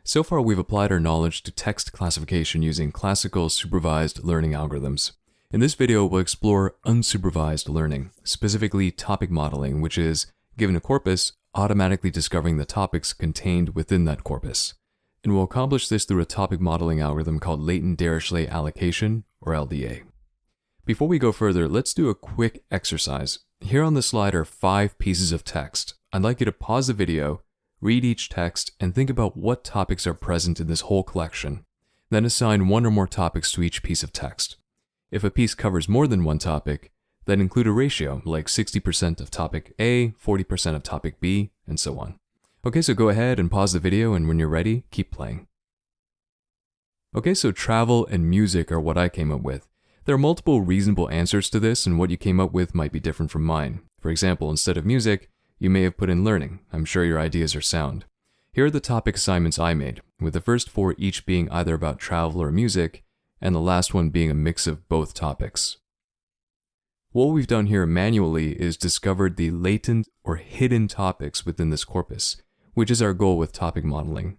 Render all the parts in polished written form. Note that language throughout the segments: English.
So far, we've applied our knowledge to text classification using classical supervised learning algorithms. In this video, we'll explore unsupervised learning, specifically topic modeling, which is, given a corpus, automatically discovering the topics contained within that corpus. And we'll accomplish this through a topic modeling algorithm called Latent Dirichlet Allocation, or LDA. Before we go further, let's do a quick exercise. Here on the slide are 5 pieces of text. I'd like you to pause the video, read each text, and think about what topics are present in this whole collection. Then assign 1 or more topics to each piece of text. If a piece covers more than one topic, then include a ratio, like 60% of topic A, 40% of topic B, and so on. Okay, so go ahead and pause the video, and when you're ready, keep playing. Okay, so travel and music are what I came up with. There are multiple reasonable answers to this, and what you came up with might be different from mine. For example, instead of music, you may have put in learning. I'm sure your ideas are sound. Here are the topic assignments I made, with the first 4 each being either about travel or music, and the last one being a mix of both topics. What we've done here manually is discovered the latent or hidden topics within this corpus, which is our goal with topic modeling.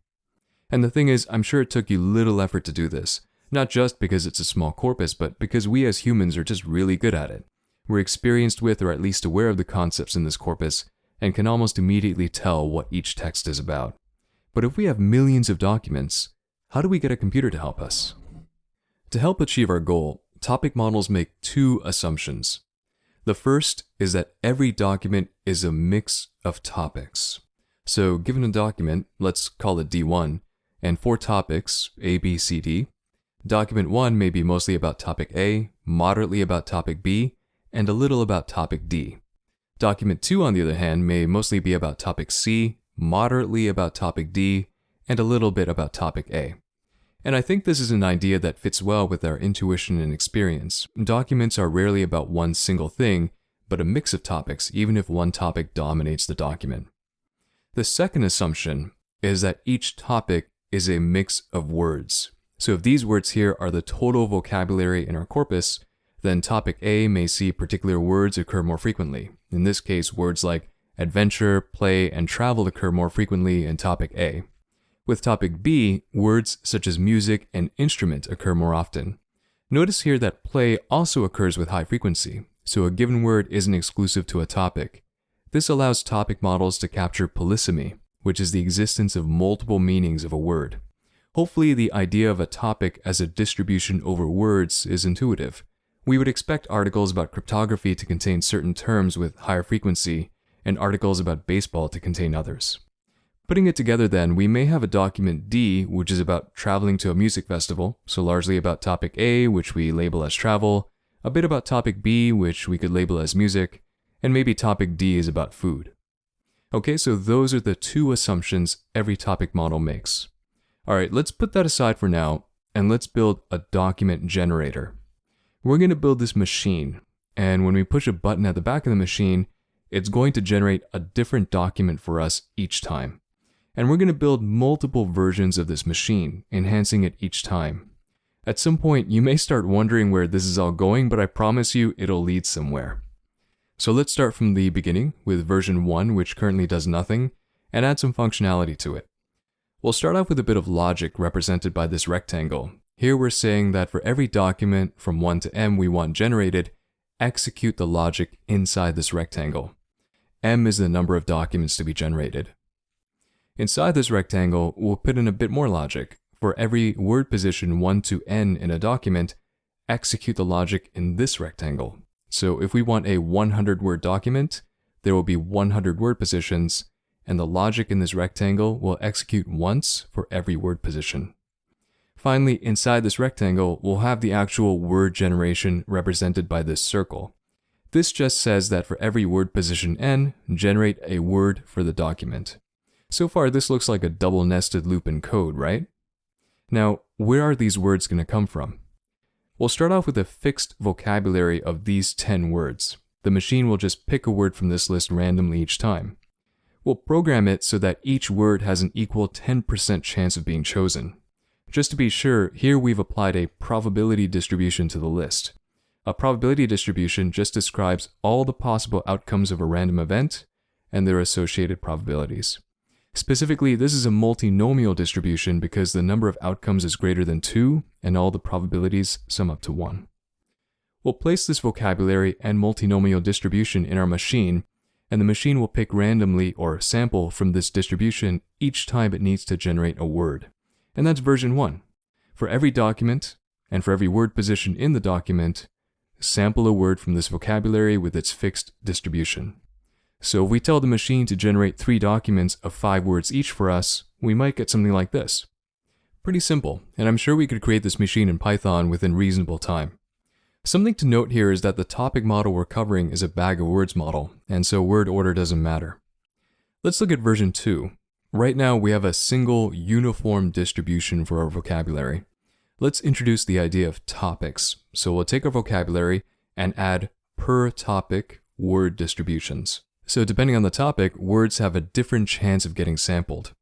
And the thing is, I'm sure it took you little effort to do this, not just because it's a small corpus, but because we as humans are just really good at it. We're experienced with or at least aware of the concepts in this corpus and can almost immediately tell what each text is about. But if we have millions of documents, how do we get a computer to help us? To help achieve our goal, topic models make 2 assumptions. The first is that every document is a mix of topics. So given a document, let's call it D1, and 4 topics, A, B, C, D, document 1 may be mostly about topic A, moderately about topic B, and a little about topic D. Document 2, on the other hand, may mostly be about topic C, moderately about topic D, and a little bit about topic A. And I think this is an idea that fits well with our intuition and experience. Documents are rarely about one single thing, but a mix of topics, even if one topic dominates the document. The second assumption is that each topic is a mix of words. So if these words here are the total vocabulary in our corpus, then topic A may see particular words occur more frequently. In this case, words like adventure, play, and travel occur more frequently in topic A. With topic B, words such as music and instrument occur more often. Notice here that play also occurs with high frequency, so a given word isn't exclusive to a topic. This allows topic models to capture polysemy, which is the existence of multiple meanings of a word. Hopefully, the idea of a topic as a distribution over words is intuitive. We would expect articles about cryptography to contain certain terms with higher frequency, and articles about baseball to contain others. Putting it together then, we may have a document D, which is about traveling to a music festival, so largely about topic A, which we label as travel, a bit about topic B, which we could label as music, and maybe topic D is about food. Okay, so those are the 2 assumptions every topic model makes. Alright, let's put that aside for now, and let's build a document generator. We're going to build this machine, and when we push a button at the back of the machine, it's going to generate a different document for us each time. And we're going to build multiple versions of this machine, enhancing it each time. At some point, you may start wondering where this is all going, but I promise you it'll lead somewhere. So let's start from the beginning with version 1, which currently does nothing, and add some functionality to it. We'll start off with a bit of logic represented by this rectangle. Here we're saying that for every document from 1 to m we want generated, execute the logic inside this rectangle. M is the number of documents to be generated. Inside this rectangle, we'll put in a bit more logic. For every word position 1 to n in a document, execute the logic in this rectangle. So if we want a 100-word document, there will be 100 word positions, and the logic in this rectangle will execute once for every word position. Finally, inside this rectangle, we'll have the actual word generation represented by this circle. This just says that for every word position n, generate a word for the document. So far, this looks like a double-nested loop in code, right? Now, where are these words going to come from? We'll start off with a fixed vocabulary of these 10 words. The machine will just pick a word from this list randomly each time. We'll program it so that each word has an equal 10% chance of being chosen. Just to be sure, here we've applied a probability distribution to the list. A probability distribution just describes all the possible outcomes of a random event and their associated probabilities. Specifically, this is a multinomial distribution because the number of outcomes is greater than 2 and all the probabilities sum up to 1. We'll place this vocabulary and multinomial distribution in our machine, and the machine will pick randomly or sample from this distribution each time it needs to generate a word. And that's version 1. For every document, and for every word position in the document, sample a word from this vocabulary with its fixed distribution. So if we tell the machine to generate 3 documents of 5 words each for us, we might get something like this. Pretty simple, and I'm sure we could create this machine in Python within reasonable time. Something to note here is that the topic model we're covering is a bag of words model, and so word order doesn't matter. Let's look at version 2. Right now we have a single uniform distribution for our vocabulary. Let's introduce the idea of topics. So we'll take our vocabulary and add per topic word distributions. So depending on the topic, words have a different chance of getting sampled.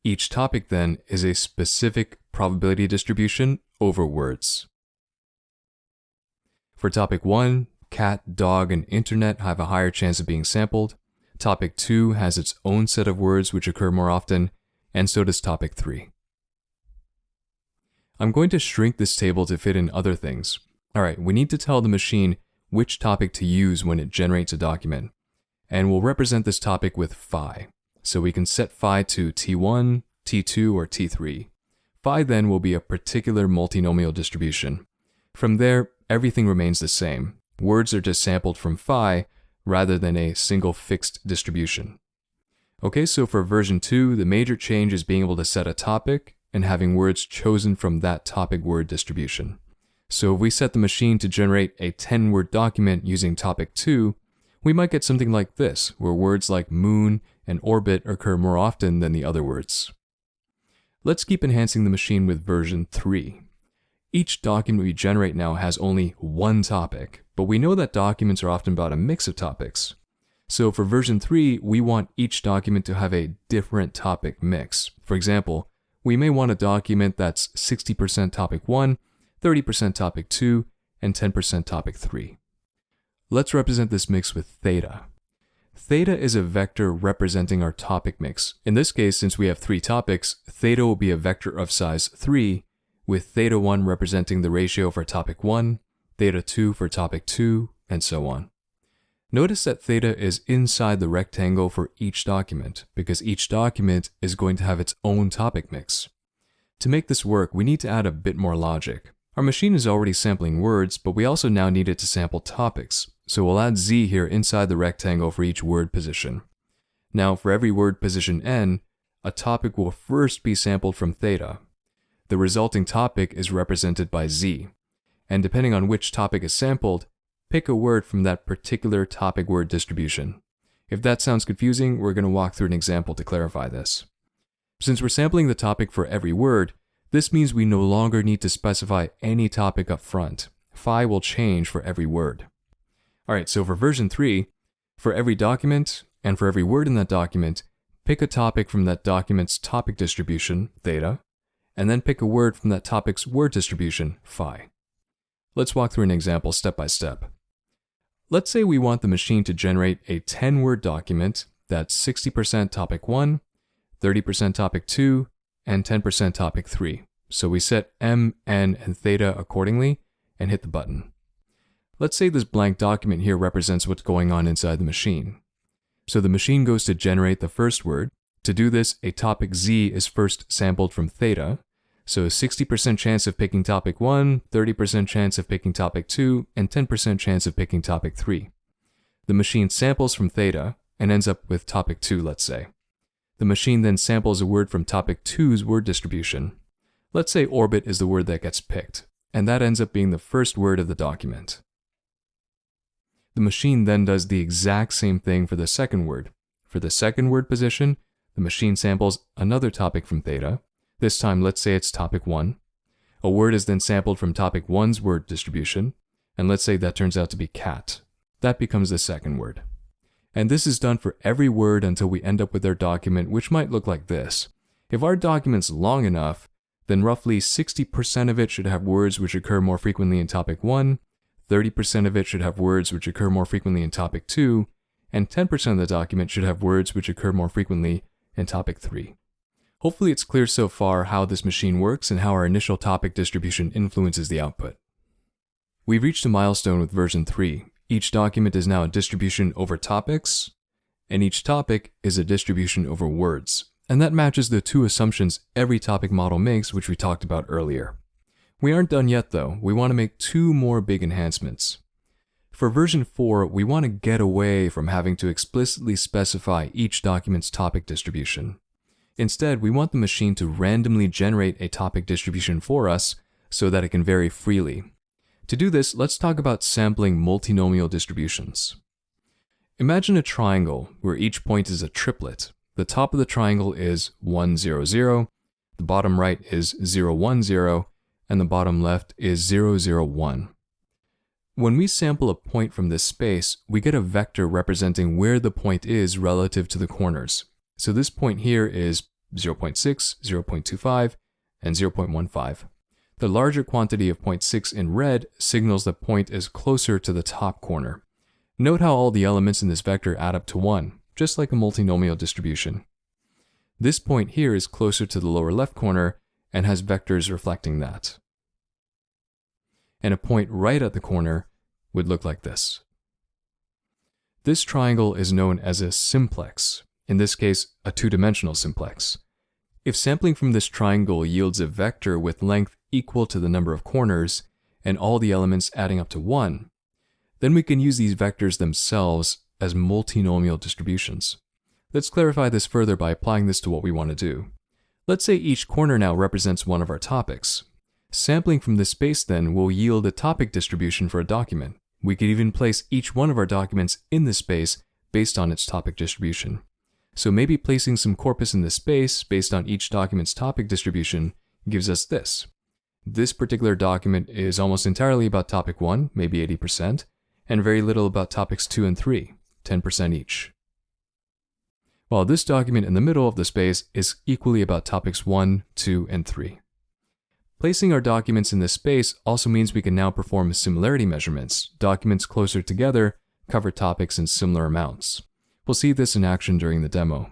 Each topic then is a specific probability distribution over words. For topic 1, cat, dog, and internet have a higher chance of being sampled. Topic 2 has its own set of words which occur more often, and so does topic 3. I'm going to shrink this table to fit in other things. Alright, we need to tell the machine which topic to use when it generates a document. And we'll represent this topic with phi. So we can set phi to T1, T2, or T3. Phi then will be a particular multinomial distribution. From there, everything remains the same. Words are just sampled from phi rather than a single fixed distribution. Okay, so for version 2, the major change is being able to set a topic and having words chosen from that topic word distribution. So if we set the machine to generate a 10-word document using topic 2, we might get something like this, where words like moon and orbit occur more often than the other words. Let's keep enhancing the machine with version 3. Each document we generate now has only one topic, but we know that documents are often about a mix of topics. So for version 3, we want each document to have a different topic mix. For example, we may want a document that's 60% topic 1, 30% topic 2, and 10% topic 3. Let's represent this mix with theta. Theta is a vector representing our topic mix. In this case, since we have 3 topics, theta will be a vector of size 3, with theta 1 representing the ratio for topic 1, theta 2 for topic 2, and so on. Notice that theta is inside the rectangle for each document, because each document is going to have its own topic mix. To make this work, we need to add a bit more logic. Our machine is already sampling words, but we also now need it to sample topics, so we'll add z here inside the rectangle for each word position. Now, for every word position n, a topic will first be sampled from theta. The resulting topic is represented by z, and depending on which topic is sampled, pick a word from that particular topic word distribution. If that sounds confusing, we're going to walk through an example to clarify this. Since we're sampling the topic for every word, this means we no longer need to specify any topic up front. Phi will change for every word. Alright, so for version 3, for every document, and for every word in that document, pick a topic from that document's topic distribution, theta, and then pick a word from that topic's word distribution, phi. Let's walk through an example step by step. Let's say we want the machine to generate a 10-word document that's 60% topic 1, 30% topic 2, and 10% topic 3. So we set m, n, and theta accordingly and hit the button. Let's say this blank document here represents what's going on inside the machine. So the machine goes to generate the first word. To do this, a topic z is first sampled from theta. So 60% chance of picking topic 1, 30% chance of picking topic 2, and 10% chance of picking topic 3. The machine samples from theta and ends up with topic 2, let's say. The machine then samples a word from topic 2's word distribution. Let's say orbit is the word that gets picked, and that ends up being the first word of the document. The machine then does the exact same thing for the second word. For the second word position, the machine samples another topic from theta. This time, let's say it's topic 1. A word is then sampled from topic 1's word distribution, and let's say that turns out to be cat. That becomes the second word. And this is done for every word until we end up with our document, which might look like this. If our document's long enough, then roughly 60% of it should have words which occur more frequently in topic 1, 30% of it should have words which occur more frequently in topic 2, and 10% of the document should have words which occur more frequently and topic 3. Hopefully it's clear so far how this machine works and how our initial topic distribution influences the output. We've reached a milestone with version 3. Each document is now a distribution over topics, and each topic is a distribution over words. And that matches the 2 assumptions every topic model makes, which we talked about earlier. We aren't done yet though. We want to make 2 more big enhancements. For version 4, we want to get away from having to explicitly specify each document's topic distribution. Instead, we want the machine to randomly generate a topic distribution for us so that it can vary freely. To do this, let's talk about sampling multinomial distributions. Imagine a triangle where each point is a triplet. The top of the triangle is 1, 0, 0, the bottom right is 0, 1, 0, and the bottom left is 0, 0, 1. When we sample a point from this space, we get a vector representing where the point is relative to the corners. So this point here is 0.6, 0.25, and 0.15. The larger quantity of 0.6 in red signals the point is closer to the top corner. Note how all the elements in this vector add up to 1, just like a multinomial distribution. This point here is closer to the lower left corner and has vectors reflecting that. And a point right at the corner would look like this. This triangle is known as a simplex, in this case a 2-dimensional simplex. If sampling from this triangle yields a vector with length equal to the number of corners and all the elements adding up to 1, then we can use these vectors themselves as multinomial distributions. Let's clarify this further by applying this to what we want to do. Let's say each corner now represents one of our topics. Sampling from this space then will yield a topic distribution for a document. We could even place each one of our documents in this space based on its topic distribution. So maybe placing some corpus in this space based on each document's topic distribution gives us this. This particular document is almost entirely about topic 1, maybe 80%, and very little about topics 2 and 3, 10% each. While this document in the middle of the space is equally about topics 1, 2, and 3. Placing our documents in this space also means we can now perform similarity measurements. Documents closer together cover topics in similar amounts. We'll see this in action during the demo.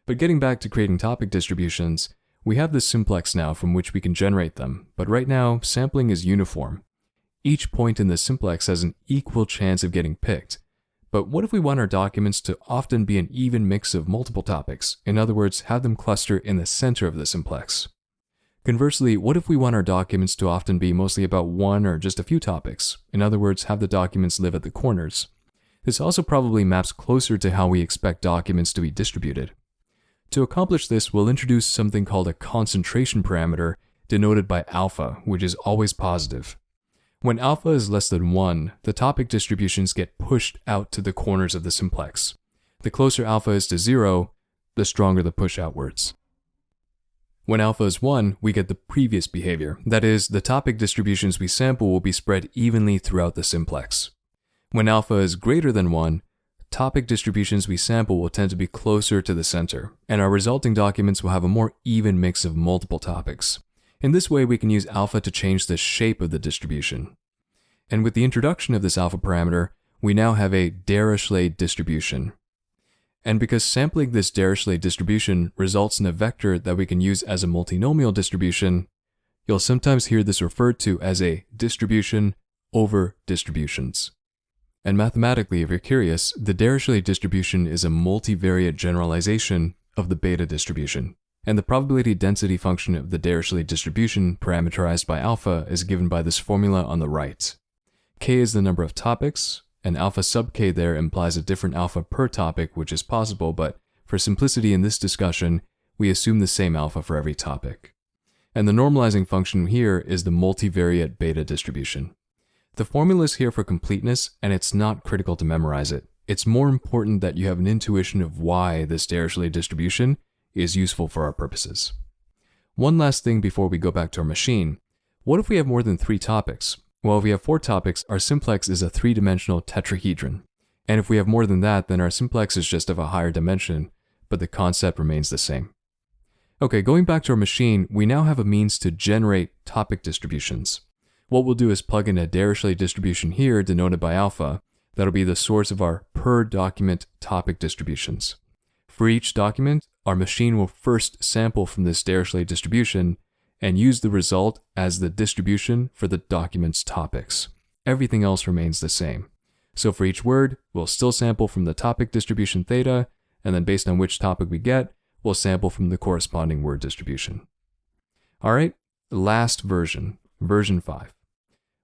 But getting back to creating topic distributions, we have this simplex now from which we can generate them, but right now, sampling is uniform. Each point in the simplex has an equal chance of getting picked. But what if we want our documents to often be an even mix of multiple topics? In other words, have them cluster in the center of the simplex. Conversely, what if we want our documents to often be mostly about one or just a few topics? In other words, have the documents live at the corners. This also probably maps closer to how we expect documents to be distributed. To accomplish this, we'll introduce something called a concentration parameter denoted by alpha, which is always positive. When alpha is less than 1, the topic distributions get pushed out to the corners of the simplex. The closer alpha is to 0, the stronger the push outwards. When alpha is 1, we get the previous behavior. That is, the topic distributions we sample will be spread evenly throughout the simplex. When alpha is greater than 1, topic distributions we sample will tend to be closer to the center, and our resulting documents will have a more even mix of multiple topics. In this way, we can use alpha to change the shape of the distribution. And with the introduction of this alpha parameter, we now have a Dirichlet distribution. And because sampling this Dirichlet distribution results in a vector that we can use as a multinomial distribution, you'll sometimes hear this referred to as a distribution over distributions. And mathematically, if you're curious, the Dirichlet distribution is a multivariate generalization of the beta distribution. And the probability density function of the Dirichlet distribution parameterized by alpha is given by this formula on the right. K is the number of topics, and alpha sub k there implies a different alpha per topic, which is possible, but for simplicity in this discussion, we assume the same alpha for every topic. And the normalizing function here is the multivariate beta distribution. The formula is here for completeness, and it's not critical to memorize it. It's more important that you have an intuition of why this Dirichlet distribution is useful for our purposes. One last thing before we go back to our machine. What if we have more than 3 topics? Well, if we have 4 topics, our simplex is a 3-dimensional tetrahedron. And if we have more than that, then our simplex is just of a higher dimension, but the concept remains the same. Okay, going back to our machine, we now have a means to generate topic distributions. What we'll do is plug in a Dirichlet distribution here, denoted by alpha. That'll be the source of our per document topic distributions. For each document, our machine will first sample from this Dirichlet distribution and use the result as the distribution for the document's topics. Everything else remains the same. So for each word, we'll still sample from the topic distribution theta, and then based on which topic we get, we'll sample from the corresponding word distribution. All right, last version, version 5.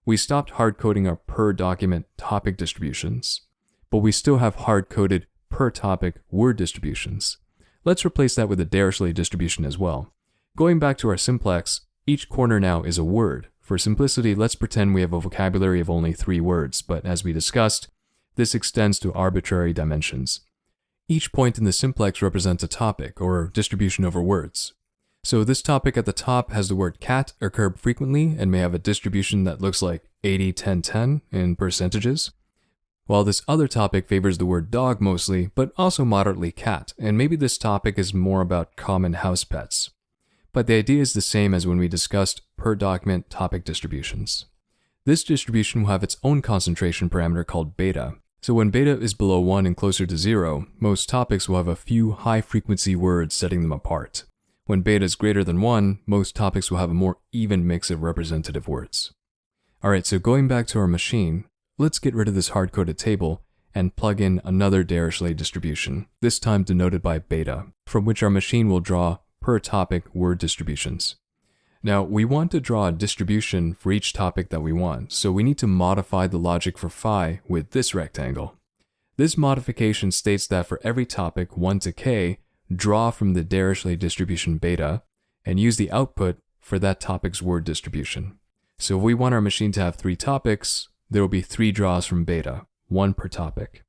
We stopped hard-coding our per document topic distributions, but we still have hard-coded per topic word distributions. Let's replace that with a Dirichlet distribution as well. Going back to our simplex, each corner now is a word. For simplicity, let's pretend we have a vocabulary of only 3 words, but as we discussed, this extends to arbitrary dimensions. Each point in the simplex represents a topic, or distribution over words. So this topic at the top has the word cat occur frequently and may have a distribution that looks like 80-10-10 in percentages, while this other topic favors the word dog mostly, but also moderately cat, and maybe this topic is more about common house pets. But the idea is the same as when we discussed per document topic distributions. This distribution will have its own concentration parameter called beta. So when beta is below 1 and closer to 0, most topics will have a few high-frequency words setting them apart. When beta is greater than 1, most topics will have a more even mix of representative words. Alright, so going back to our machine, let's get rid of this hard-coded table and plug in another Dirichlet distribution, this time denoted by beta, from which our machine will draw per topic word distributions. Now, we want to draw a distribution for each topic that we want, so we need to modify the logic for phi with this rectangle. This modification states that for every topic 1 to k, draw from the Dirichlet distribution beta, and use the output for that topic's word distribution. So if we want our machine to have 3 topics, there will be 3 draws from beta, 1 per topic.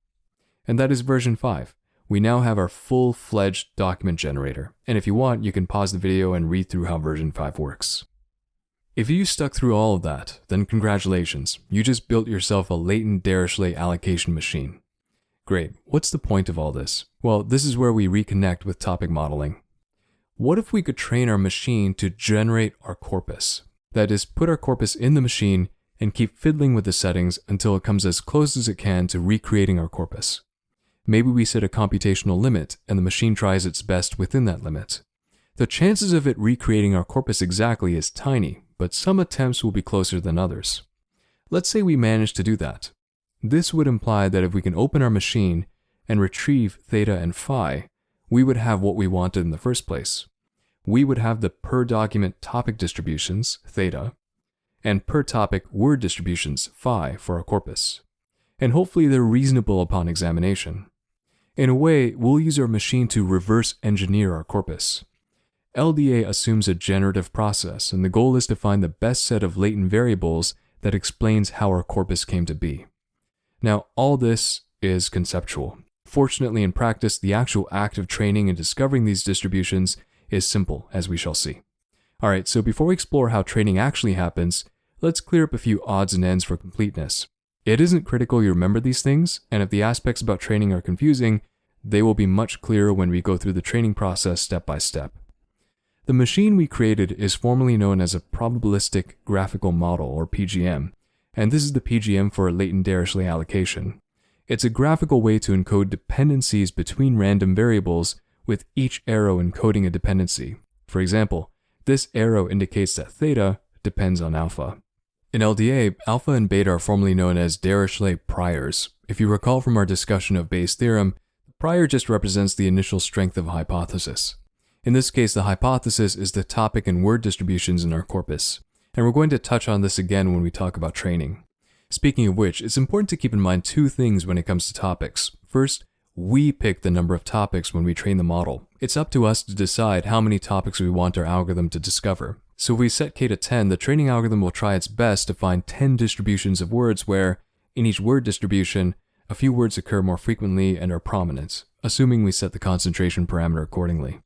And that is version 5. We now have our full-fledged document generator, and if you want, you can pause the video and read through how version 5 works. If you stuck through all of that, then congratulations, you just built yourself a latent Dirichlet allocation machine. Great, what's the point of all this? Well, this is where we reconnect with topic modeling. What if we could train our machine to generate our corpus? That is, put our corpus in the machine and keep fiddling with the settings until it comes as close as it can to recreating our corpus. Maybe we set a computational limit and the machine tries its best within that limit. The chances of it recreating our corpus exactly is tiny, but some attempts will be closer than others. Let's say we manage to do that. This would imply that if we can open our machine and retrieve theta and phi, we would have what we wanted in the first place. We would have the per document topic distributions, theta, and per topic word distributions, phi, for our corpus. And hopefully they're reasonable upon examination. In a way, we'll use our machine to reverse engineer our corpus. LDA assumes a generative process, and the goal is to find the best set of latent variables that explains how our corpus came to be. Now, all this is conceptual. Fortunately, in practice, the actual act of training and discovering these distributions is simple, as we shall see. Alright, so before we explore how training actually happens, let's clear up a few odds and ends for completeness. It isn't critical you remember these things, and if the aspects about training are confusing, they will be much clearer when we go through the training process step by step. The machine we created is formally known as a probabilistic graphical model, or PGM, and this is the PGM for latent Dirichlet allocation. It's a graphical way to encode dependencies between random variables, with each arrow encoding a dependency. For example, this arrow indicates that theta depends on alpha. In LDA, alpha and beta are formally known as Dirichlet priors. If you recall from our discussion of Bayes' theorem, the prior just represents the initial strength of a hypothesis. In this case, the hypothesis is the topic and word distributions in our corpus, and we're going to touch on this again when we talk about training. Speaking of which, it's important to keep in mind 2 things when it comes to topics. First, we pick the number of topics when we train the model. It's up to us to decide how many topics we want our algorithm to discover. So if we set k to 10, the training algorithm will try its best to find 10 distributions of words where, in each word distribution, a few words occur more frequently and are prominent, assuming we set the concentration parameter accordingly.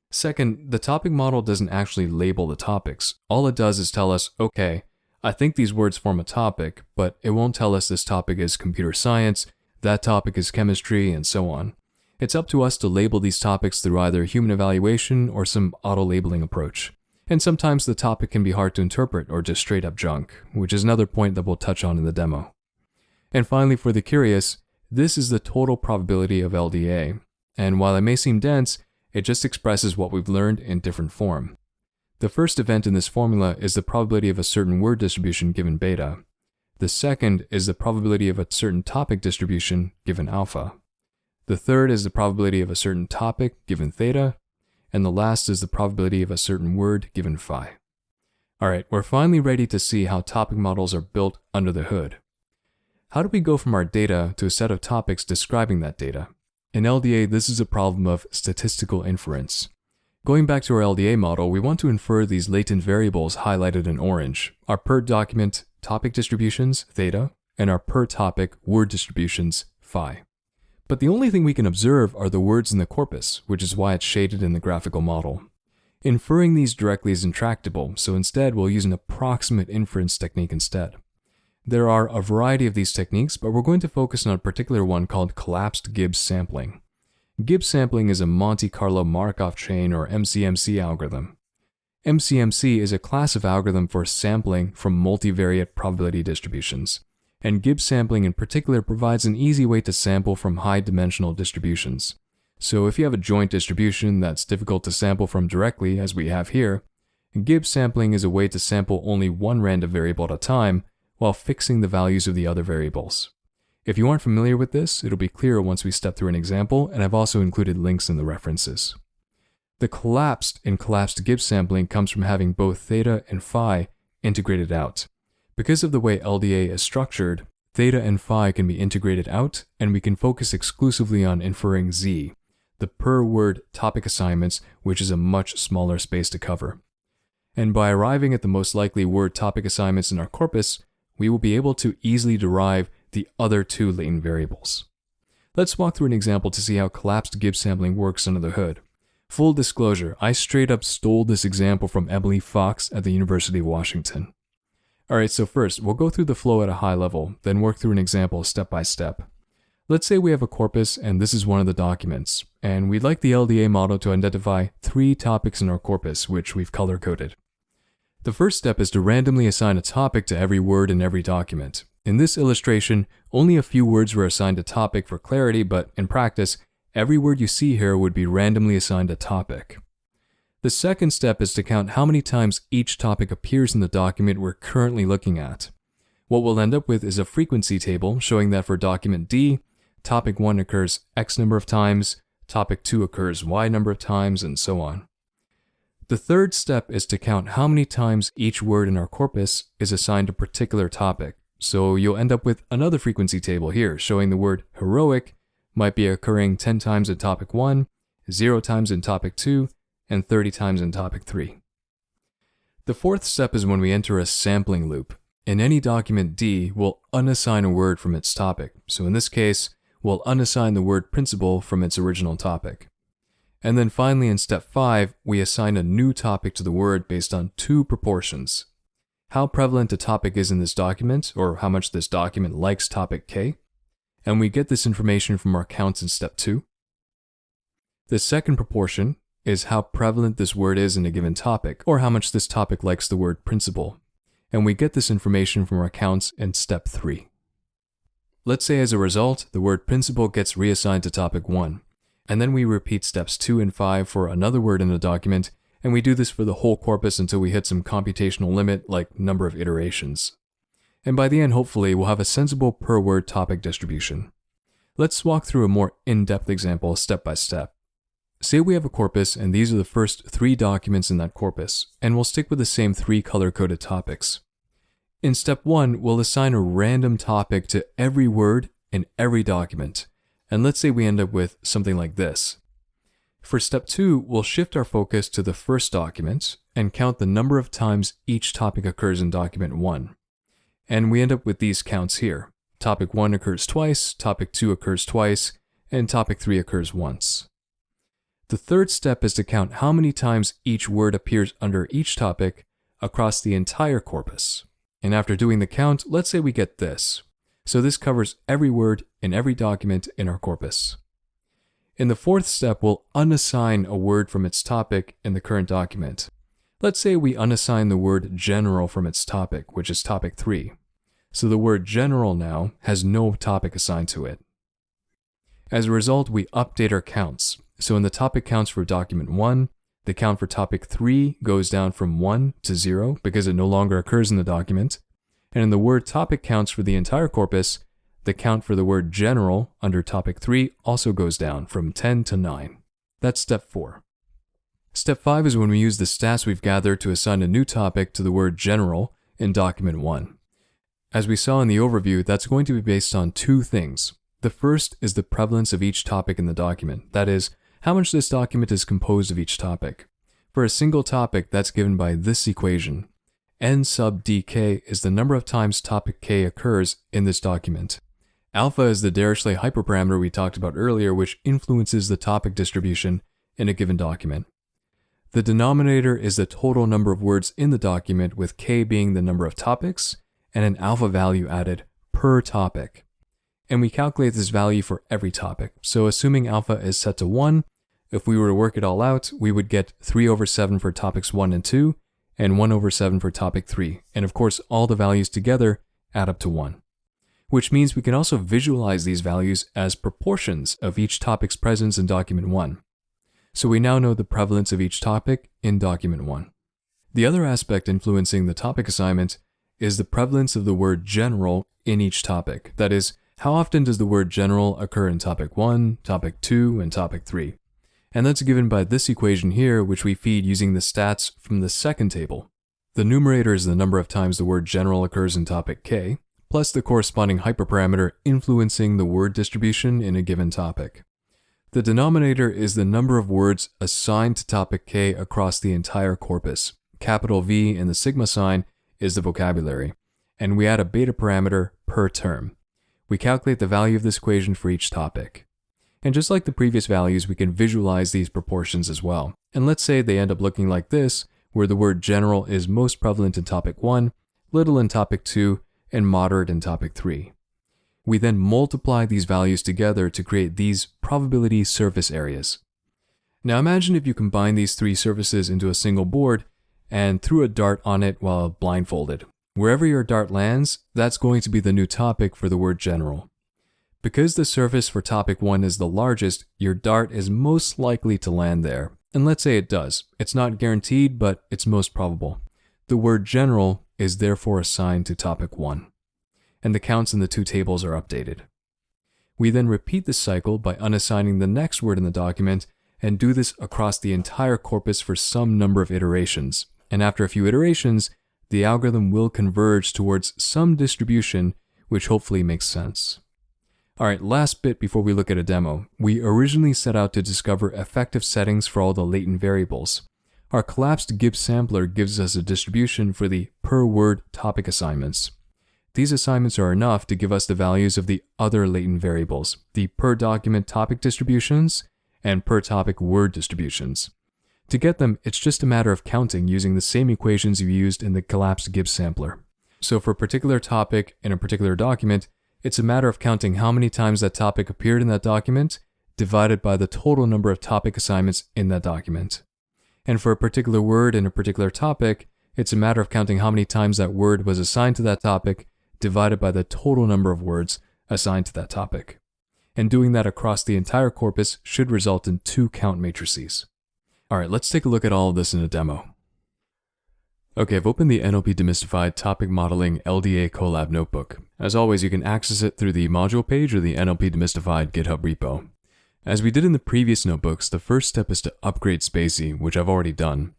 Second, the topic model doesn't actually label the topics. All it does is tell us, okay, I think these words form a topic, but it won't tell us this topic is computer science, that topic is chemistry, and so on. It's up to us to label these topics through either human evaluation or some auto-labeling approach. And sometimes the topic can be hard to interpret or just straight up junk, which is another point that we'll touch on in the demo. And finally, for the curious, this is the total probability of LDA. And while it may seem dense, It just expresses what we've learned in different form. The first event in this formula is the probability of a certain word distribution given beta. The second is the probability of a certain topic distribution given alpha. The third is the probability of a certain topic given theta. And the last is the probability of a certain word given phi. Alright, we're finally ready to see how topic models are built under the hood. How do we go from our data to a set of topics describing that data? In LDA, this is a problem of statistical inference. Going back to our LDA model, we want to infer these latent variables highlighted in orange, our per document topic distributions, theta, and our per topic word distributions, phi. But the only thing we can observe are the words in the corpus, which is why it's shaded in the graphical model. Inferring these directly is intractable, so instead we'll use an approximate inference technique instead. There are a variety of these techniques, but we're going to focus on a particular one called Collapsed Gibbs Sampling. Gibbs sampling is a Monte Carlo Markov chain or MCMC algorithm. MCMC is a class of algorithm for sampling from multivariate probability distributions, and Gibbs sampling in particular provides an easy way to sample from high-dimensional distributions. So if you have a joint distribution that's difficult to sample from directly, as we have here, Gibbs sampling is a way to sample only one random variable at a time while fixing the values of the other variables. If you aren't familiar with this, it'll be clearer once we step through an example, and I've also included links in the references. The collapsed in collapsed Gibbs sampling comes from having both theta and phi integrated out. Because of the way LDA is structured, theta and phi can be integrated out, and we can focus exclusively on inferring z, the per word topic assignments, which is a much smaller space to cover. And by arriving at the most likely word topic assignments in our corpus, we will be able to easily derive the other two latent variables. Let's walk through an example to see how collapsed Gibbs sampling works under the hood. Full disclosure, I straight up stole this example from Emily Fox at the University of Washington. Alright, so first, we'll go through the flow at a high level, then work through an example step by step. Let's say we have a corpus and this is one of the documents, and we'd like the LDA model to identify 3 topics in our corpus, which we've color-coded. The first step is to randomly assign a topic to every word in every document. In this illustration, only a few words were assigned a topic for clarity, but in practice, every word you see here would be randomly assigned a topic. The second step is to count how many times each topic appears in the document we're currently looking at. What we'll end up with is a frequency table showing that for document D, topic 1 occurs X number of times, topic 2 occurs Y number of times, and so on. The third step is to count how many times each word in our corpus is assigned a particular topic. So you'll end up with another frequency table here showing the word heroic might be occurring 10 times in topic 1, 0 times in topic 2, and 30 times in topic 3. The fourth step is when we enter a sampling loop. In any document D, we'll unassign a word from its topic. So in this case, we'll unassign the word principal from its original topic. And then finally in step 5, we assign a new topic to the word based on 2 proportions. How prevalent a topic is in this document, or how much this document likes topic K, and we get this information from our counts in step 2. The second proportion is how prevalent this word is in a given topic, or how much this topic likes the word principal, and we get this information from our counts in step 3. Let's say as a result, the word principal gets reassigned to topic 1, and then we repeat steps 2 and 5 for another word in the document, and we do this for the whole corpus until we hit some computational limit like number of iterations. And by the end, hopefully, we'll have a sensible per word topic distribution. Let's walk through a more in-depth example step by step. Say we have a corpus and these are the first 3 documents in that corpus, and we'll stick with the same 3 color-coded topics. In step 1, we'll assign a random topic to every word in every document, and let's say we end up with something like this. For step 2, we'll shift our focus to the first document and count the number of times each topic occurs in document 1. And we end up with these counts here. Topic 1 occurs twice, topic 2 occurs twice, and topic 3 occurs once. The third step is to count how many times each word appears under each topic across the entire corpus. And after doing the count, let's say we get this. So this covers every word in every document in our corpus. In the fourth step, we'll unassign a word from its topic in the current document. Let's say we unassign the word general from its topic, which is topic 3. So the word general now has no topic assigned to it. As a result, we update our counts, So in the topic counts for document 1, the count for topic 3 goes down from 1 to 0 because it no longer occurs in the document. And in the word topic counts for the entire corpus, the count for the word general under topic 3 also goes down from 10 to 9. That's step 4. Step 5 is when we use the stats we've gathered to assign a new topic to the word general in document 1. As we saw in the overview, that's going to be based on 2 things. The first is the prevalence of each topic in the document, that is, how much this document is composed of each topic. For a single topic, that's given by this equation. N sub dk is the number of times topic k occurs in this document. Alpha is the Dirichlet hyperparameter we talked about earlier, which influences the topic distribution in a given document. The denominator is the total number of words in the document, with k being the number of topics, and an alpha value added per topic. And we calculate this value for every topic. So assuming alpha is set to 1, if we were to work it all out, we would get 3 over 7 for topics 1 and 2, and 1 over 7 for topic 3. And of course, all the values together add up to 1. Which means we can also visualize these values as proportions of each topic's presence in document 1. So we now know the prevalence of each topic in document 1. The other aspect influencing the topic assignment is the prevalence of the word general in each topic. That is, how often does the word general occur in topic 1, topic 2, and topic 3? And that's given by this equation here, which we feed using the stats from the second table. The numerator is the number of times the word general occurs in topic k, plus the corresponding hyperparameter influencing the word distribution in a given topic. The denominator is the number of words assigned to topic k across the entire corpus. Capital V and the sigma sign is the vocabulary, and we add a beta parameter per term. We calculate the value of this equation for each topic. And just like the previous values, we can visualize these proportions as well. And let's say they end up looking like this, where the word general is most prevalent in topic 1, little in topic 2, and moderate in topic 3. We then multiply these values together to create these probability surface areas. Now imagine if you combine these 3 surfaces into a single board and threw a dart on it while blindfolded. Wherever your dart lands, that's going to be the new topic for the word general. Because the surface for topic 1 is the largest, your dart is most likely to land there. And let's say it does. It's not guaranteed, but it's most probable. The word general is therefore assigned to topic 1. And the counts in the 2 tables are updated. We then repeat this cycle by unassigning the next word in the document and do this across the entire corpus for some number of iterations. And after a few iterations, the algorithm will converge towards some distribution, which hopefully makes sense. Alright, last bit before we look at a demo. We originally set out to discover effective settings for all the latent variables. Our collapsed Gibbs sampler gives us a distribution for the per word topic assignments. These assignments are enough to give us the values of the other latent variables, the per document topic distributions and per topic word distributions. To get them, it's just a matter of counting using the same equations you used in the collapsed Gibbs sampler. So for a particular topic in a particular document, it's a matter of counting how many times that topic appeared in that document divided by the total number of topic assignments in that document. And for a particular word in a particular topic, it's a matter of counting how many times that word was assigned to that topic divided by the total number of words assigned to that topic. And doing that across the entire corpus should result in 2 count matrices. Alright, let's take a look at all of this in a demo. Okay, I've opened the NLP Demystified Topic Modeling LDA Collab notebook. As always, you can access it through the module page or the NLP Demystified GitHub repo. As we did in the previous notebooks, the first step is to upgrade spaCy, which I've already done.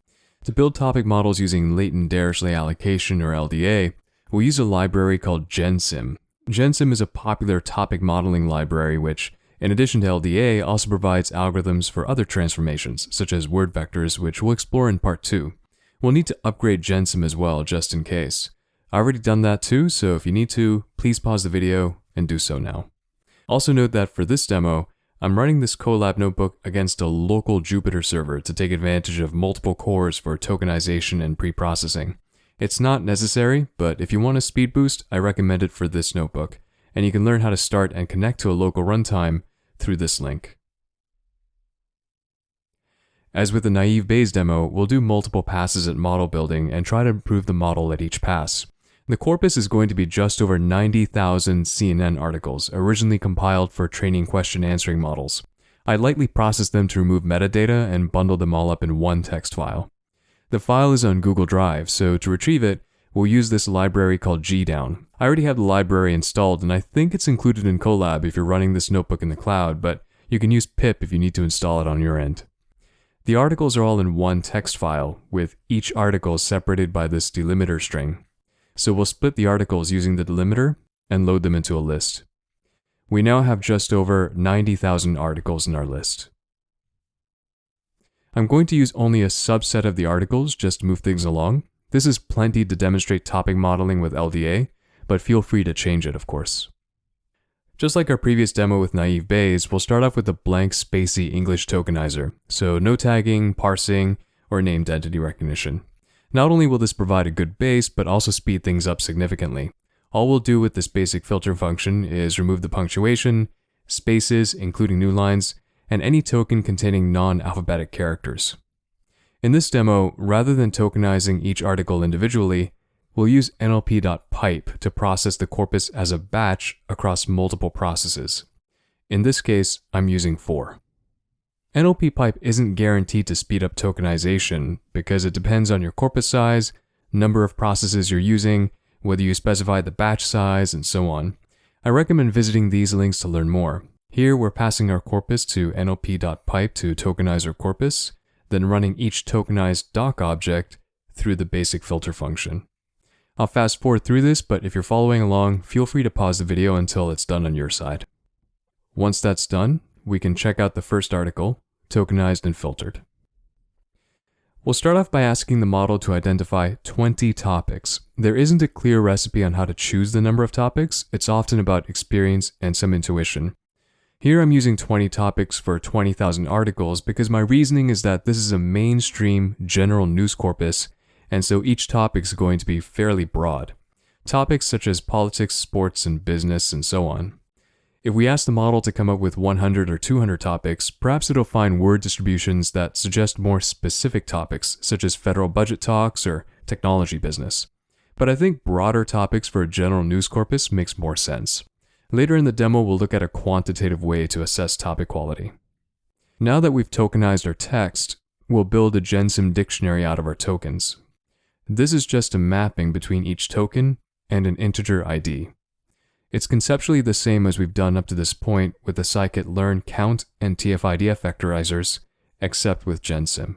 To build topic models using Latent Dirichlet Allocation or LDA, we'll use a library called Gensim. Gensim is a popular topic modeling library which, in addition to LDA, also provides algorithms for other transformations, such as word vectors, which we'll explore in part 2. We'll need to upgrade Gensim as well, just in case. I've already done that too, so if you need to, please pause the video and do so now. Also note that for this demo, I'm running this Collab notebook against a local Jupyter server to take advantage of multiple cores for tokenization and pre-processing. It's not necessary, but if you want a speed boost, I recommend it for this notebook, and you can learn how to start and connect to a local runtime through this link. As with the naive Bayes demo, we'll do multiple passes at model building and try to improve the model at each pass. The corpus is going to be just over 90,000 CNN articles, originally compiled for training question answering models. I lightly processed them to remove metadata and bundled them all up in one text file. The file is on Google Drive, so to retrieve it, we'll use this library called gdown. I already have the library installed, and I think it's included in Colab if you're running this notebook in the cloud, but you can use pip if you need to install it on your end. The articles are all in one text file, with each article separated by this delimiter string. So we'll split the articles using the delimiter and load them into a list. We now have just over 90,000 articles in our list. I'm going to use only a subset of the articles just to move things along. This is plenty to demonstrate topic modeling with LDA, but feel free to change it, of course. Just like our previous demo with naive Bayes, we'll start off with a blank spaCy English tokenizer, so no tagging, parsing, or named entity recognition. Not only will this provide a good base, but also speed things up significantly. All we'll do with this basic filter function is remove the punctuation, spaces, including new lines, and any token containing non-alphabetic characters. In this demo, rather than tokenizing each article individually, we'll use NLP.pipe to process the corpus as a batch across multiple processes. In this case, I'm using 4. NLP pipe isn't guaranteed to speed up tokenization because it depends on your corpus size, number of processes you're using, whether you specify the batch size, and so on. I recommend visiting these links to learn more. Here, we're passing our corpus to NLP.pipe to tokenize our corpus, then running each tokenized doc object through the basic filter function. I'll fast forward through this, but if you're following along, feel free to pause the video until it's done on your side. Once that's done, we can check out the first article, tokenized and filtered. We'll start off by asking the model to identify 20 topics. There isn't a clear recipe on how to choose the number of topics. It's often about experience and some intuition. Here I'm using 20 topics for 20,000 articles because my reasoning is that this is a mainstream general news corpus, and so each topic is going to be fairly broad. Topics such as politics, sports, and business, and so on. If we ask the model to come up with 100 or 200 topics, perhaps it'll find word distributions that suggest more specific topics, such as federal budget talks or technology business. But I think broader topics for a general news corpus makes more sense. Later in the demo, we'll look at a quantitative way to assess topic quality. Now that we've tokenized our text, we'll build a Gensim dictionary out of our tokens. This is just a mapping between each token and an integer ID. It's conceptually the same as we've done up to this point with the scikit-learn count and tf-idf vectorizers, except with Gensim.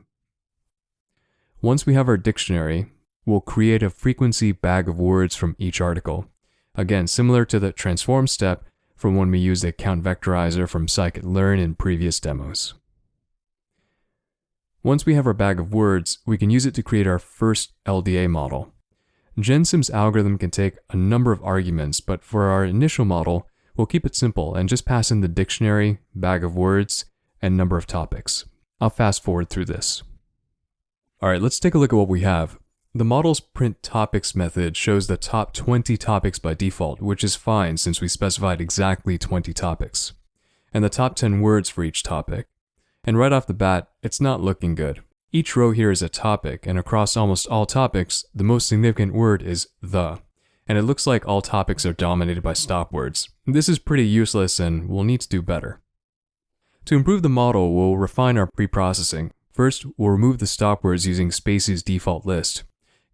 Once we have our dictionary, we'll create a frequency bag of words from each article. Again, similar to the transform step from when we used the count vectorizer from scikit-learn in previous demos. Once we have our bag of words, we can use it to create our first LDA model. Gensim's algorithm can take a number of arguments, but for our initial model, we'll keep it simple and just pass in the dictionary, bag of words, and number of topics. I'll fast forward through this. Alright, let's take a look at what we have. The model's print topics method shows the top 20 topics by default, which is fine since we specified exactly 20 topics, and the top 10 words for each topic. And right off the bat, it's not looking good. Each row here is a topic, and across almost all topics, the most significant word is the, and it looks like all topics are dominated by stop words. This is pretty useless and we'll need to do better. To improve the model, we'll refine our pre-processing. First, we'll remove the stop words using spaCy's default list.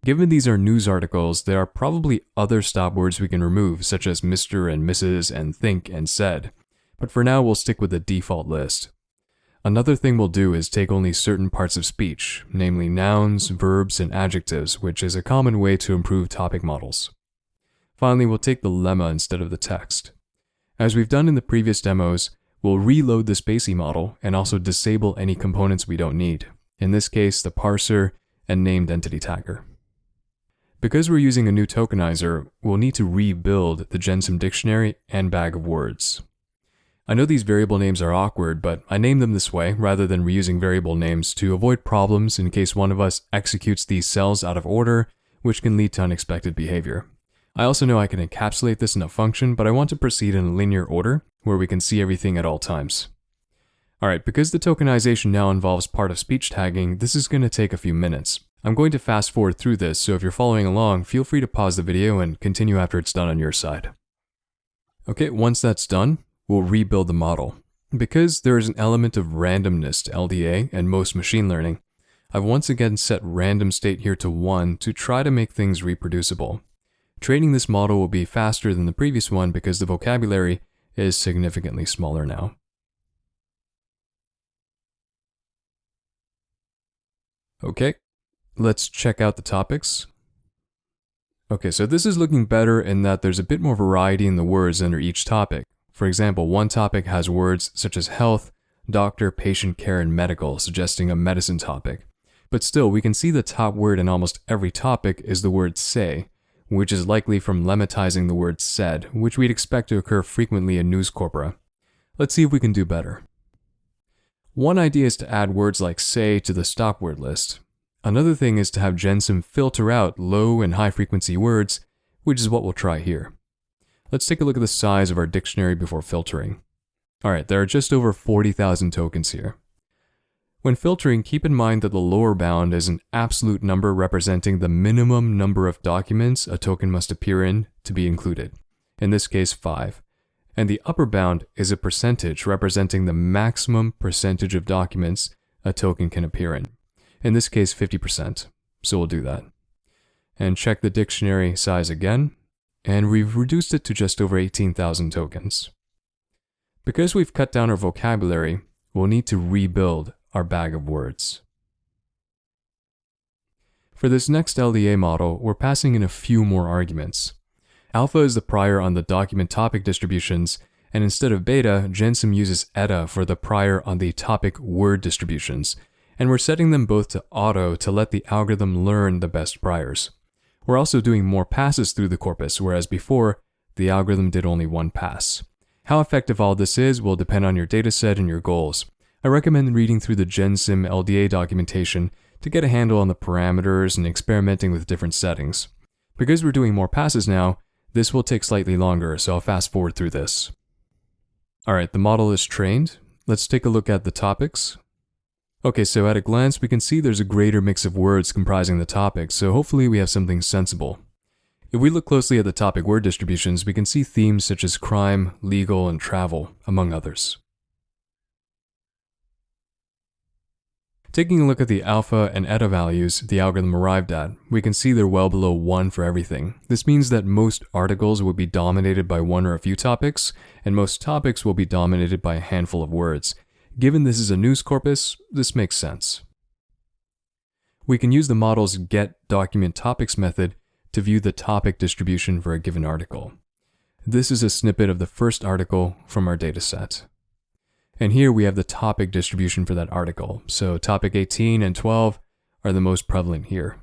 Given these are news articles, there are probably other stop words we can remove, such as Mr. and Mrs. and think and said. But for now, we'll stick with the default list. Another thing we'll do is take only certain parts of speech, namely nouns, verbs, and adjectives, which is a common way to improve topic models. Finally, we'll take the lemma instead of the text. As we've done in the previous demos, we'll reload the spaCy model and also disable any components we don't need. In this case, the parser and named entity tagger. Because we're using a new tokenizer, we'll need to rebuild the Gensim dictionary and bag of words. I know these variable names are awkward, but I named them this way rather than reusing variable names to avoid problems in case one of us executes these cells out of order, which can lead to unexpected behavior. I also know I can encapsulate this in a function, but I want to proceed in a linear order where we can see everything at all times. Alright, because the tokenization now involves part of speech tagging, this is going to take a few minutes. I'm going to fast forward through this, so if you're following along, feel free to pause the video and continue after it's done on your side. Okay, once that's done, we'll rebuild the model. Because there is an element of randomness to LDA and most machine learning, I've once again set random state here to 1 to try to make things reproducible. Training this model will be faster than the previous one because the vocabulary is significantly smaller now. Okay, let's check out the topics. Okay, so this is looking better in that there's a bit more variety in the words under each topic. For example, one topic has words such as health, doctor, patient care, and medical, suggesting a medicine topic. But still, we can see the top word in almost every topic is the word say, which is likely from lemmatizing the word said, which we'd expect to occur frequently in news corpora. Let's see if we can do better. One idea is to add words like say to the stop word list. Another thing is to have Gensim filter out low and high frequency words, which is what we'll try here. Let's take a look at the size of our dictionary before filtering. Alright, there are just over 40,000 tokens here. When filtering, keep in mind that the lower bound is an absolute number representing the minimum number of documents a token must appear in to be included, in this case 5. And the upper bound is a percentage representing the maximum percentage of documents a token can appear in this case 50%, so we'll do that. And check the dictionary size again, and we've reduced it to just over 18,000 tokens. Because we've cut down our vocabulary, we'll need to rebuild our bag of words. For this next LDA model, we're passing in a few more arguments. Alpha is the prior on the document topic distributions, and instead of beta, Gensim uses eta for the prior on the topic word distributions, and we're setting them both to auto to let the algorithm learn the best priors. We're also doing more passes through the corpus, whereas before, the algorithm did only one pass. How effective all this is will depend on your dataset and your goals. I recommend reading through the Gensim LDA documentation to get a handle on the parameters and experimenting with different settings. Because we're doing more passes now, this will take slightly longer, so I'll fast forward through this. Alright, the model is trained. Let's take a look at the topics. Okay, so at a glance, we can see there's a greater mix of words comprising the topic, so hopefully we have something sensible. If we look closely at the topic word distributions, we can see themes such as crime, legal, and travel, among others. Taking a look at the alpha and eta values the algorithm arrived at, we can see they're well below 1 for everything. This means that most articles will be dominated by one or a few topics, and most topics will be dominated by a handful of words. Given this is a news corpus, this makes sense. We can use the model's getDocumentTopics method to view the topic distribution for a given article. This is a snippet of the first article from our dataset. And here we have the topic distribution for that article, so topic 18 and 12 are the most prevalent here.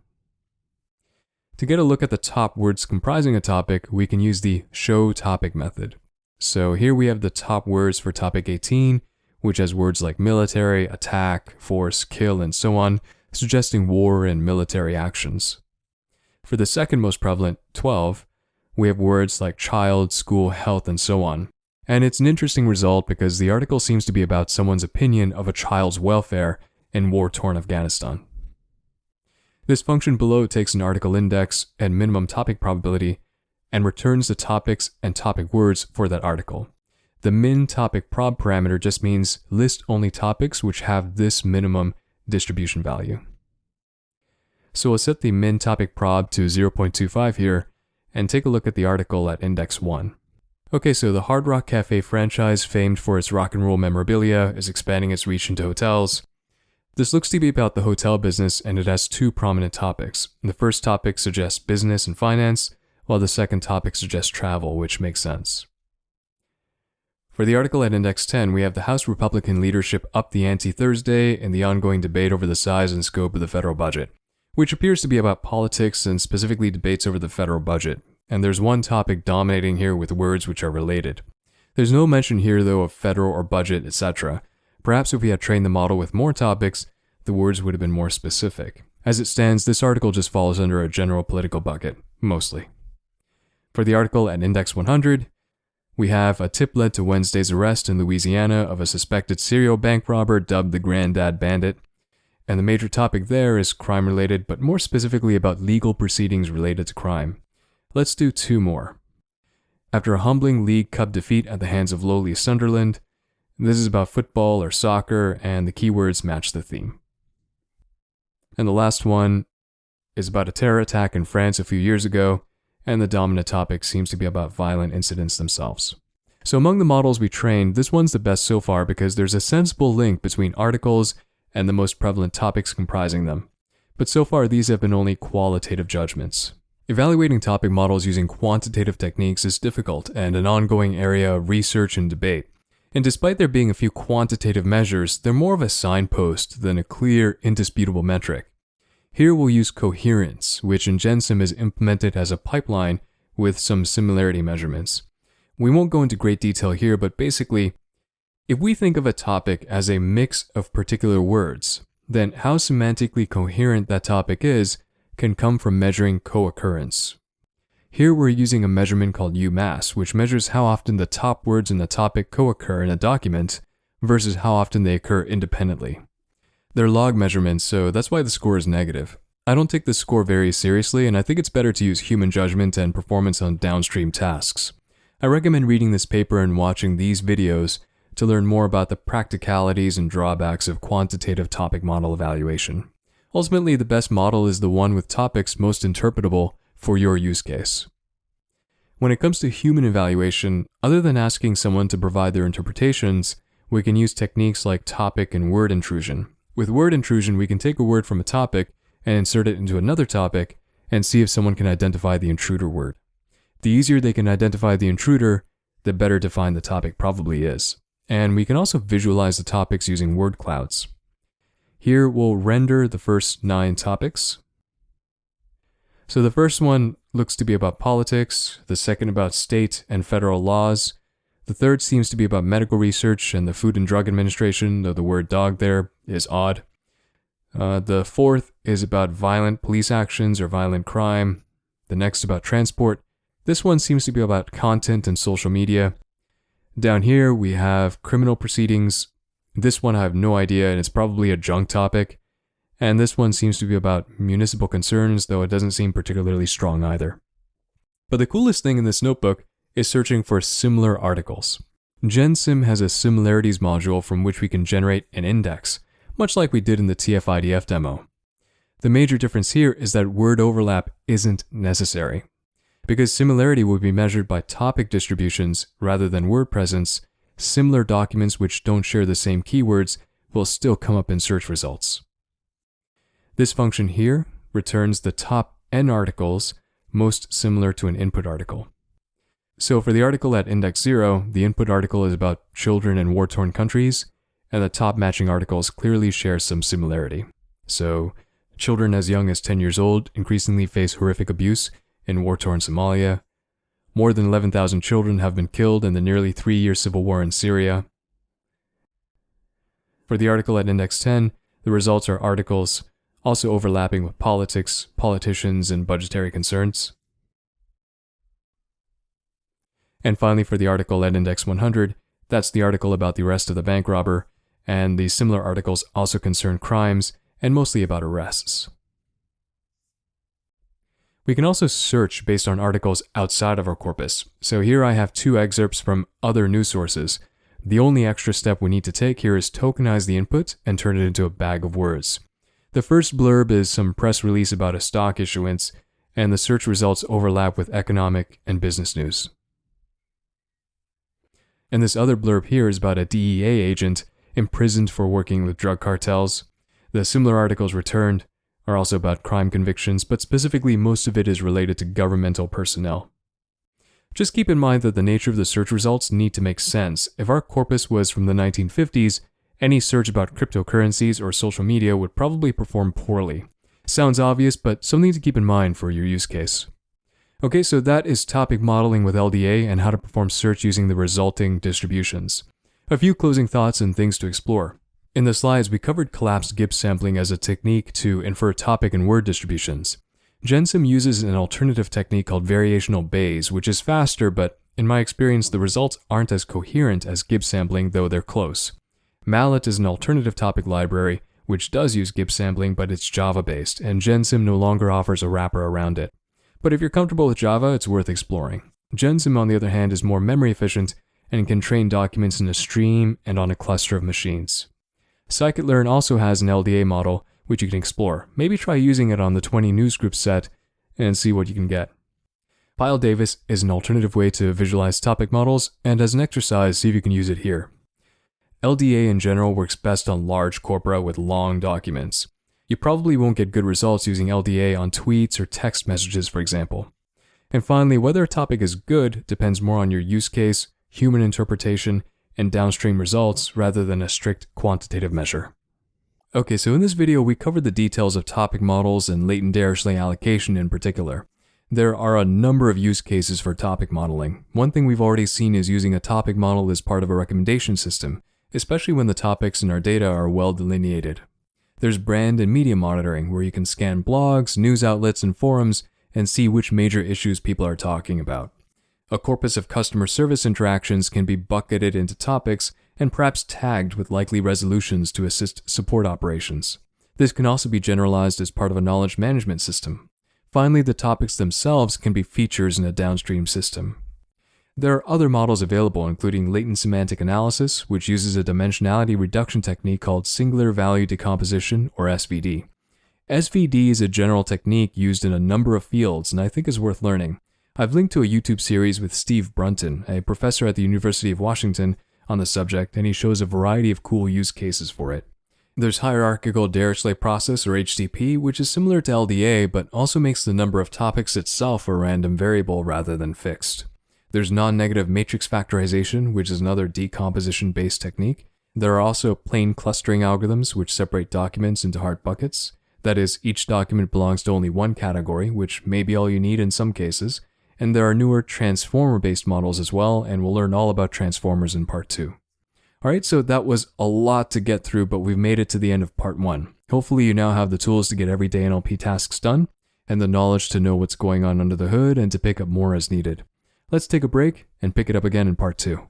To get a look at the top words comprising a topic, we can use the showTopic method. So here we have the top words for topic 18, which has words like military, attack, force, kill, and so on, suggesting war and military actions. For the second most prevalent, 12, we have words like child, school, health, and so on. And it's an interesting result because the article seems to be about someone's opinion of a child's welfare in war-torn Afghanistan. This function below takes an article index and minimum topic probability and returns the topics and topic words for that article. The min topic prob parameter just means list only topics which have this minimum distribution value. So we'll set the min topic prob to 0.25 here and take a look at the article at index 1. Okay, so the Hard Rock Cafe franchise, famed for its rock and roll memorabilia, is expanding its reach into hotels. This looks to be about the hotel business, and it has two prominent topics. The first topic suggests business and finance, while the second topic suggests travel, which makes sense. For the article at index 10, we have the House Republican leadership up the ante Thursday in the ongoing debate over the size and scope of the federal budget, which appears to be about politics and specifically debates over the federal budget. And there's one topic dominating here with words which are related. There's no mention here though of federal or budget, etc. Perhaps if we had trained the model with more topics, the words would have been more specific. As it stands, this article just falls under a general political bucket, mostly. For the article at index 100, we have a tip led to Wednesday's arrest in Louisiana of a suspected serial bank robber dubbed the Granddad Bandit. And the major topic there is crime related, but more specifically about legal proceedings related to crime. Let's do two more. After a humbling League Cup defeat at the hands of lowly Sunderland, This is about football or soccer, and the keywords match the theme. And the last one is about a terror attack in France a few years ago, and the dominant topic seems to be about violent incidents themselves. So among the models we trained, this one's the best so far because there's a sensible link between articles and the most prevalent topics comprising them. But so far, these have been only qualitative judgments. Evaluating topic models using quantitative techniques is difficult and an ongoing area of research and debate. And despite there being a few quantitative measures, they're more of a signpost than a clear, indisputable metric. Here we'll use coherence, which in Gensim is implemented as a pipeline with some similarity measurements. We won't go into great detail here, but basically, if we think of a topic as a mix of particular words, then how semantically coherent that topic is can come from measuring co-occurrence. Here we're using a measurement called UMass, which measures how often the top words in the topic co-occur in a document versus how often they occur independently. They're log measurements, so that's why the score is negative. I don't take this score very seriously, and I think it's better to use human judgment and performance on downstream tasks. I recommend reading this paper and watching these videos to learn more about the practicalities and drawbacks of quantitative topic model evaluation. Ultimately, the best model is the one with topics most interpretable for your use case. When it comes to human evaluation, other than asking someone to provide their interpretations, we can use techniques like topic and word intrusion. With word intrusion, we can take a word from a topic and insert it into another topic and see if someone can identify the intruder word. The easier they can identify the intruder, the better defined the topic probably is. And we can also visualize the topics using word clouds. Here we'll render the first 9 topics. So the first one looks to be about politics, the second about state and federal laws, the third seems to be about medical research and the Food and Drug Administration, though the word dog there is odd. The fourth is about violent police actions or violent crime, the next about transport. This one seems to be about content and social media. Down here we have criminal proceedings. This one I have no idea, and it's probably a junk topic. And this one seems to be about municipal concerns, though it doesn't seem particularly strong either. But the coolest thing in this notebook is searching for similar articles. Gensim has a similarities module from which we can generate an index, much like we did in the TF-IDF demo. The major difference here is that word overlap isn't necessary. Because similarity will be measured by topic distributions rather than word presence, similar documents which don't share the same keywords will still come up in search results. This function here returns the top n articles most similar to an input article. So for the article at index 0, the input article is about children in war-torn countries, and the top matching articles clearly share some similarity. So, children as young as 10 years old increasingly face horrific abuse in war-torn Somalia. More than 11,000 children have been killed in the nearly 3-year civil war in Syria. For the article at index 10, the results are articles also overlapping with politics, politicians, and budgetary concerns. And finally, for the article at index 100, that's the article about the arrest of the bank robber, and the similar articles also concern crimes and mostly about arrests. We can also search based on articles outside of our corpus. So here I have 2 excerpts from other news sources. The only extra step we need to take here is tokenize the input and turn it into a bag of words. The first blurb is some press release about a stock issuance, and the search results overlap with economic and business news. And this other blurb here is about a DEA agent imprisoned for working with drug cartels. The similar articles returned are also about crime convictions, but specifically most of it is related to governmental personnel. Just keep in mind that the nature of the search results need to make sense. If our corpus was from the 1950s, any search about cryptocurrencies or social media would probably perform poorly. Sounds obvious, but something to keep in mind for your use case. Okay, so that is topic modeling with LDA and how to perform search using the resulting distributions. A few closing thoughts and things to explore. In the slides, we covered collapsed Gibbs sampling as a technique to infer topic and word distributions. Gensim uses an alternative technique called variational Bayes, which is faster, but in my experience, the results aren't as coherent as Gibbs sampling, though they're close. Mallet is an alternative topic library, which does use Gibbs sampling, but it's Java-based, and Gensim no longer offers a wrapper around it. But if you're comfortable with Java, it's worth exploring. Gensim, on the other hand, is more memory efficient, and can train documents in a stream and on a cluster of machines. Scikit-learn also has an LDA model, which you can explore. Maybe try using it on the 20 newsgroup set and see what you can get. Pyle Davis is an alternative way to visualize topic models, and as an exercise, see if you can use it here. LDA in general works best on large corpora with long documents. You probably won't get good results using LDA on tweets or text messages, for example. And finally, whether a topic is good depends more on your use case, human interpretation, and downstream results rather than a strict quantitative measure. Okay, so in this video, we covered the details of topic models and latent Dirichlet allocation in particular. There are a number of use cases for topic modeling. One thing we've already seen is using a topic model as part of a recommendation system, especially when the topics in our data are well delineated. There's brand and media monitoring, where you can scan blogs, news outlets, and forums and see which major issues people are talking about. A corpus of customer service interactions can be bucketed into topics and perhaps tagged with likely resolutions to assist support operations. This can also be generalized as part of a knowledge management system. Finally, the topics themselves can be features in a downstream system. There are other models available, including latent semantic analysis, which uses a dimensionality reduction technique called singular value decomposition, or SVD. SVD is a general technique used in a number of fields, and I think is worth learning. I've linked to a YouTube series with Steve Brunton, a professor at the University of Washington, on the subject, and he shows a variety of cool use cases for it. There's hierarchical Dirichlet process, or HDP, which is similar to LDA, but also makes the number of topics itself a random variable rather than fixed. There's non-negative matrix factorization, which is another decomposition-based technique. There are also plain clustering algorithms, which separate documents into hard buckets. That is, each document belongs to only one category, which may be all you need in some cases. And there are newer transformer-based models as well, and we'll learn all about transformers in part 2. Alright, so that was a lot to get through, but we've made it to the end of part 1. Hopefully you now have the tools to get everyday NLP tasks done, and the knowledge to know what's going on under the hood and to pick up more as needed. Let's take a break and pick it up again in part 2.